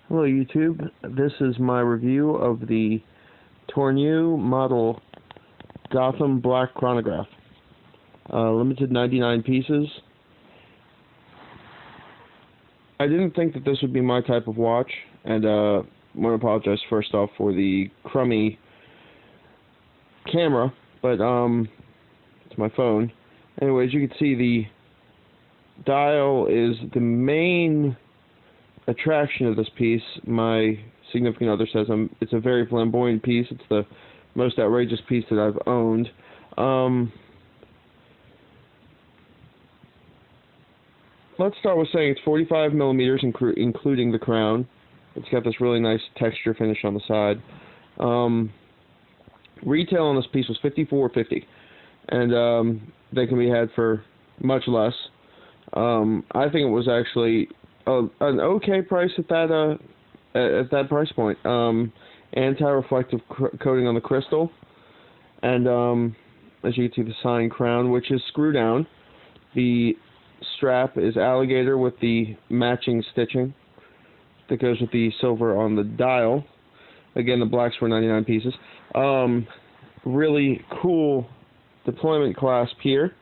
Hello YouTube, this is my review of the Tourneau model Gotham black chronograph. Limited 99 pieces. I didn't think that this would be my type of watch, and I want to apologize first off for the crummy camera, but it's my phone. Anyways, you can see the dial is the main attraction of this piece. My significant other says it's a very flamboyant piece. It's the most outrageous piece that I've owned. Let's start with saying it's 45 millimeters, including the crown. It's got this really nice texture finish on the side. Retail on this piece was $54.50, and they can be had for much less. I think it was actually an okay price at that price point. Anti-reflective coating on the crystal, and as you can see, the sign crown, which is screw down. The strap is alligator with the matching stitching that goes with the silver on the dial. Again, the blacks were 99 pieces. Really cool deployment clasp here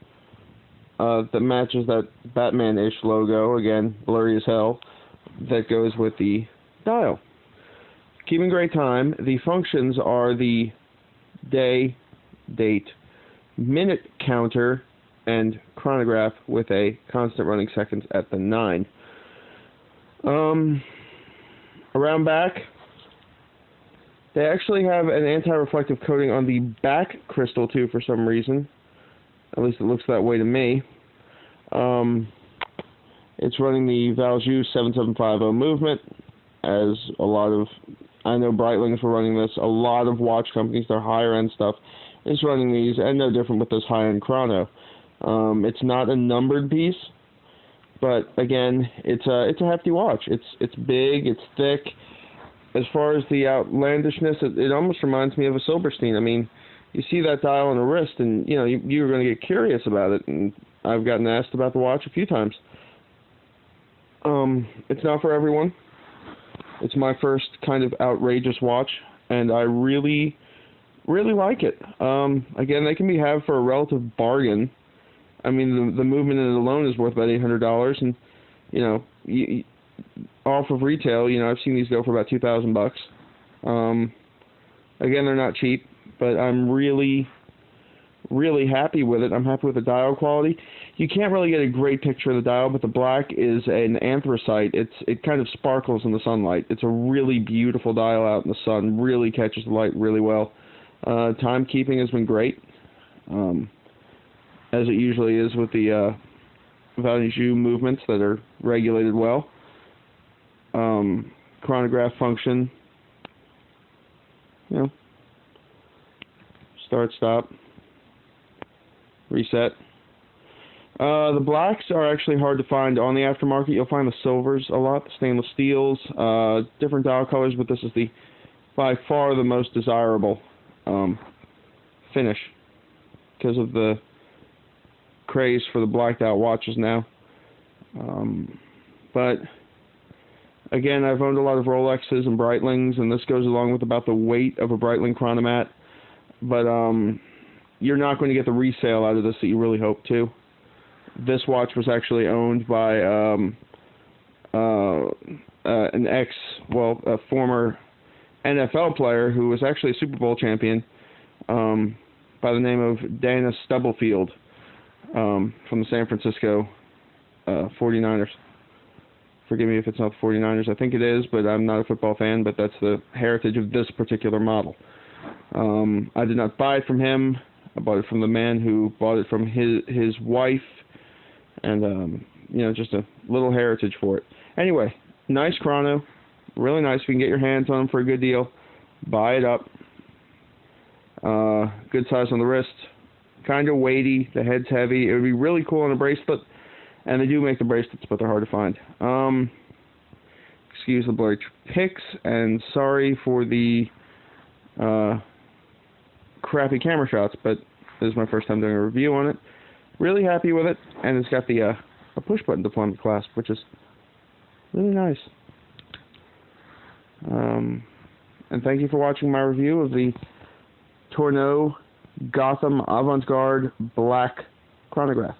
that matches that Batman-ish logo, again, blurry as hell, that goes with the dial. Keeping great time. The functions are the day, date, minute counter, and chronograph with a constant running seconds at the 9. Around back, they actually have an anti-reflective coating on the back crystal too for some reason. At least it looks that way to me. It's running the Valjoux 7750 movement, as a lot of, I know Breitling's were running this, a lot of watch companies, their higher end stuff, is running these, and no different with this high end chrono. It's not a numbered piece, but again, it's a hefty watch. It's big, it's thick. As far as the outlandishness, it almost reminds me of a Silberstein. I mean, you see that dial on the wrist, and you know you're going to get curious about it. And I've gotten asked about the watch a few times. It's not for everyone. It's my first kind of outrageous watch, and I really, really like it. Again, they can be had for a relative bargain. I mean, the movement in it alone is worth about $800, and you know, off of retail, you know, I've seen these go for about $2,000. Again, they're not cheap, but I'm really, really happy with it. I'm happy with the dial quality. You can't really get a great picture of the dial, but the black is an anthracite. It kind of sparkles in the sunlight. It's a really beautiful dial out in the sun. Really catches the light really well. Timekeeping has been great, as it usually is with the Valjoux movements that are regulated well. Chronograph function, you know, start, stop, reset. The blacks are actually hard to find on the aftermarket. You'll find the silvers a lot, the stainless steels, different dial colors, but this is by far the most desirable finish because of the craze for the blacked out watches now. But again, I've owned a lot of Rolexes and Breitlings, and this goes along with about the weight of a Breitling chronomat. But you're not going to get the resale out of this that you really hope to. This watch was actually owned by a former NFL player who was actually a Super Bowl champion by the name of Dana Stubblefield from the San Francisco 49ers. Forgive me if it's not the 49ers. I think it is, but I'm not a football fan, but that's the heritage of this particular model. I did not buy it from him. I bought it from the man who bought it from his wife, and you know, just a little heritage for it. Anyway, nice chrono, really nice. If you can get your hands on them for a good deal, buy it up. Good size on the wrist, kind of weighty. The head's heavy. It would be really cool on a bracelet, and they do make the bracelets, but they're hard to find. Excuse the blurry pics, and sorry for the crappy camera shots, but this is my first time doing a review on it. Really happy with it, and it's got the a push button deployment clasp, which is really nice. And thank you for watching my review of the Tourneau Gotham Avant-Garde Black chronograph.